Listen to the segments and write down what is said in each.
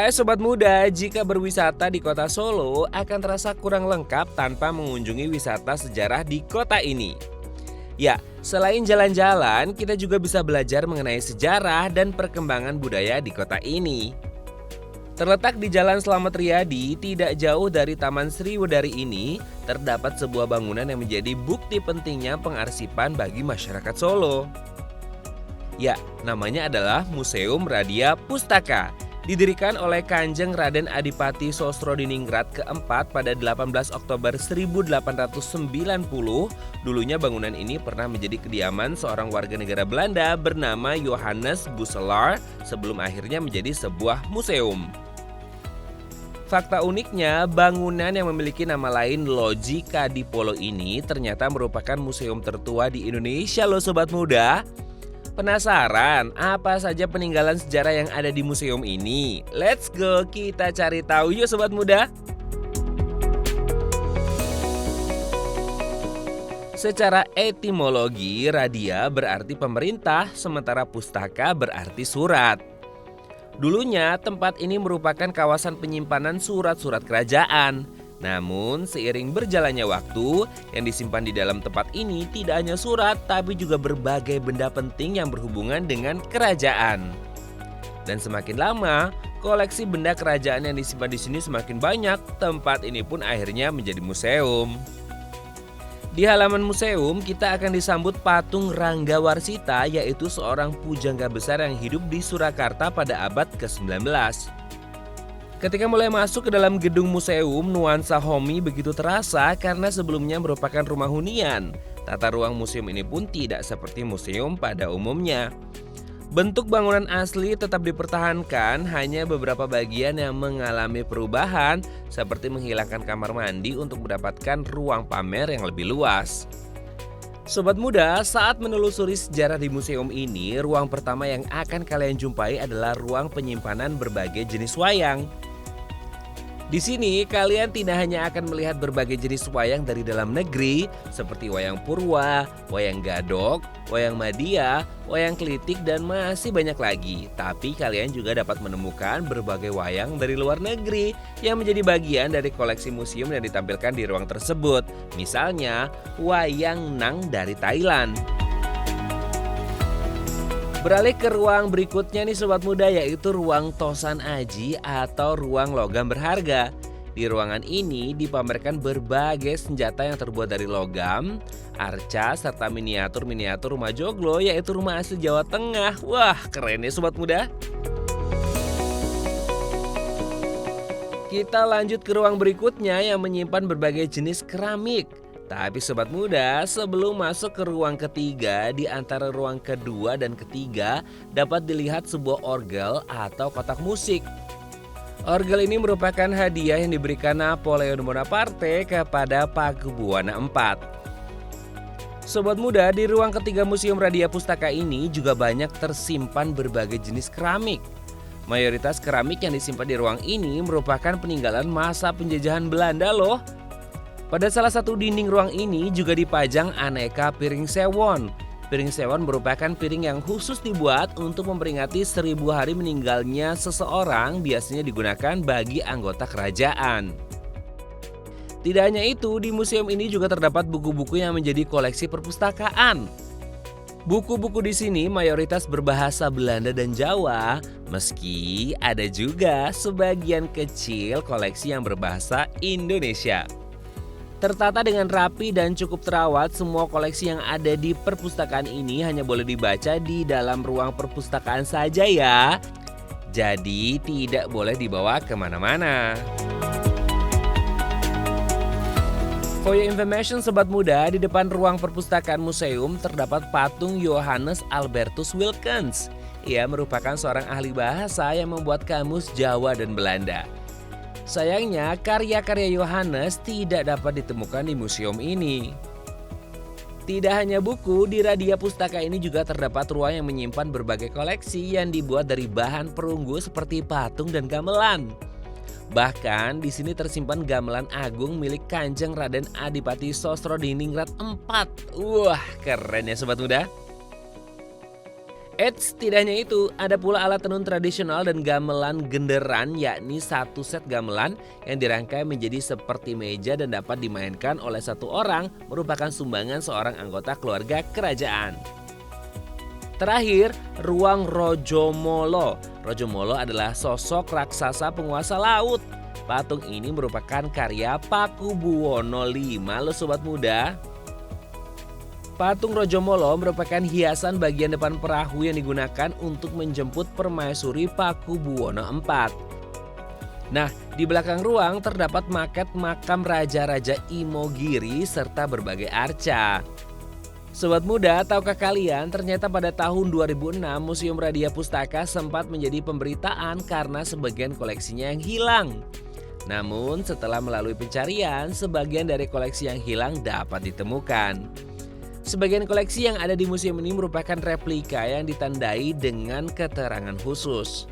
Ya sobat muda, jika berwisata di kota Solo akan terasa kurang lengkap tanpa mengunjungi wisata sejarah di kota ini. Ya, selain jalan-jalan, kita juga bisa belajar mengenai sejarah dan perkembangan budaya di kota ini. Terletak di Jalan Slamet Riyadi, tidak jauh dari Taman Sriwedari ini, terdapat sebuah bangunan yang menjadi bukti pentingnya pengarsipan bagi masyarakat Solo. Ya, namanya adalah Museum Radia Pustaka. Didirikan oleh Kanjeng Raden Adipati Sosrodiningrat keempat pada 18 Oktober 1890, dulunya bangunan ini pernah menjadi kediaman seorang warga negara Belanda bernama Johannes Busselaar sebelum akhirnya menjadi sebuah museum. Fakta uniknya, bangunan yang memiliki nama lain Loji Kadipolo ini ternyata merupakan museum tertua di Indonesia loh sobat muda. Penasaran apa saja peninggalan sejarah yang ada di museum ini? Let's go, kita cari tahu yuk sobat muda. Secara etimologi, radia berarti pemerintah, sementara pustaka berarti surat. Dulunya tempat ini merupakan kawasan penyimpanan surat-surat kerajaan. Namun seiring berjalannya waktu, yang disimpan di dalam tempat ini tidak hanya surat tapi juga berbagai benda penting yang berhubungan dengan kerajaan. Dan semakin lama, koleksi benda kerajaan yang disimpan di sini semakin banyak, tempat ini pun akhirnya menjadi museum. Di halaman museum, kita akan disambut patung Rangga Warsita, yaitu seorang pujangga besar yang hidup di Surakarta pada abad ke-19. Ketika mulai masuk ke dalam gedung museum, nuansa Homi begitu terasa karena sebelumnya merupakan rumah hunian. Tata ruang museum ini pun tidak seperti museum pada umumnya. Bentuk bangunan asli tetap dipertahankan, hanya beberapa bagian yang mengalami perubahan, seperti menghilangkan kamar mandi untuk mendapatkan ruang pamer yang lebih luas. Sobat muda, saat menelusuri sejarah di museum ini, ruang pertama yang akan kalian jumpai adalah ruang penyimpanan berbagai jenis wayang. Di sini kalian tidak hanya akan melihat berbagai jenis wayang dari dalam negeri seperti wayang purwa, wayang gadok, wayang madia, wayang klitik dan masih banyak lagi. Tapi kalian juga dapat menemukan berbagai wayang dari luar negeri yang menjadi bagian dari koleksi museum yang ditampilkan di ruang tersebut. Misalnya wayang Nang dari Thailand. Beralih ke ruang berikutnya nih sobat muda, yaitu ruang Tosan Aji atau ruang logam berharga. Di ruangan ini dipamerkan berbagai senjata yang terbuat dari logam, arca, serta miniatur-miniatur rumah joglo, yaitu rumah asli Jawa Tengah. Wah, keren ya sobat muda. Kita lanjut ke ruang berikutnya yang menyimpan berbagai jenis keramik. Tapi sobat muda, sebelum masuk ke ruang ketiga, di antara ruang kedua dan ketiga dapat dilihat sebuah orgel atau kotak musik. Orgel ini merupakan hadiah yang diberikan Napoleon Bonaparte kepada Pakubuwana IV. Sobat muda, di ruang ketiga Museum Radia Pustaka ini juga banyak tersimpan berbagai jenis keramik. Mayoritas keramik yang disimpan di ruang ini merupakan peninggalan masa penjajahan Belanda loh. Pada salah satu dinding ruang ini juga dipajang aneka piring sewon. Piring sewon merupakan piring yang khusus dibuat untuk memperingati 1000 hari meninggalnya seseorang, biasanya digunakan bagi anggota kerajaan. Tidak hanya itu, di museum ini juga terdapat buku-buku yang menjadi koleksi perpustakaan. Buku-buku di sini mayoritas berbahasa Belanda dan Jawa, meski ada juga sebagian kecil koleksi yang berbahasa Indonesia. Tertata dengan rapi dan cukup terawat, semua koleksi yang ada di perpustakaan ini hanya boleh dibaca di dalam ruang perpustakaan saja ya. Jadi tidak boleh dibawa kemana-mana. For your information sobat muda, di depan ruang perpustakaan museum terdapat patung Johannes Albertus Wilkens. Ia merupakan seorang ahli bahasa yang membuat kamus Jawa dan Belanda. Sayangnya, karya-karya Johannes tidak dapat ditemukan di museum ini. Tidak hanya buku, di Radia Pustaka ini juga terdapat ruang yang menyimpan berbagai koleksi yang dibuat dari bahan perunggu seperti patung dan gamelan. Bahkan di sini tersimpan gamelan agung milik Kanjeng Raden Adipati Sosrodiningrat IV. Wah, keren ya sobat muda. Eits, tidak hanya itu, ada pula alat tenun tradisional dan gamelan genderan, yakni satu set gamelan yang dirangkai menjadi seperti meja dan dapat dimainkan oleh satu orang, merupakan sumbangan seorang anggota keluarga kerajaan. Terakhir, ruang Rojomolo. Rojomolo adalah sosok raksasa penguasa laut. Patung ini merupakan karya Pakubuwono V loh sobat muda. Patung Rojomolo merupakan hiasan bagian depan perahu yang digunakan untuk menjemput permaisuri Pakubuwono IV. Nah, di belakang ruang terdapat maket makam raja-raja Imogiri serta berbagai arca. Sobat muda, tahukah kalian ternyata pada tahun 2006 Museum Radia Pustaka sempat menjadi pemberitaan karena sebagian koleksinya yang hilang. Namun setelah melalui pencarian, sebagian dari koleksi yang hilang dapat ditemukan. Sebagian koleksi yang ada di museum ini merupakan replika yang ditandai dengan keterangan khusus.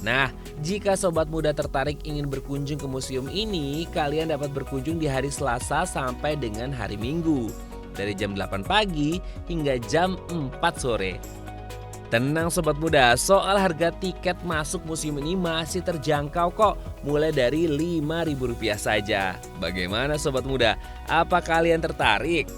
Nah, jika sobat muda tertarik ingin berkunjung ke museum ini, kalian dapat berkunjung di hari Selasa sampai dengan hari Minggu, dari jam 8 pagi hingga jam 4 sore. Tenang sobat muda, soal harga tiket masuk museum ini masih terjangkau kok, mulai dari Rp5.000 saja. Bagaimana sobat muda? Apa kalian tertarik?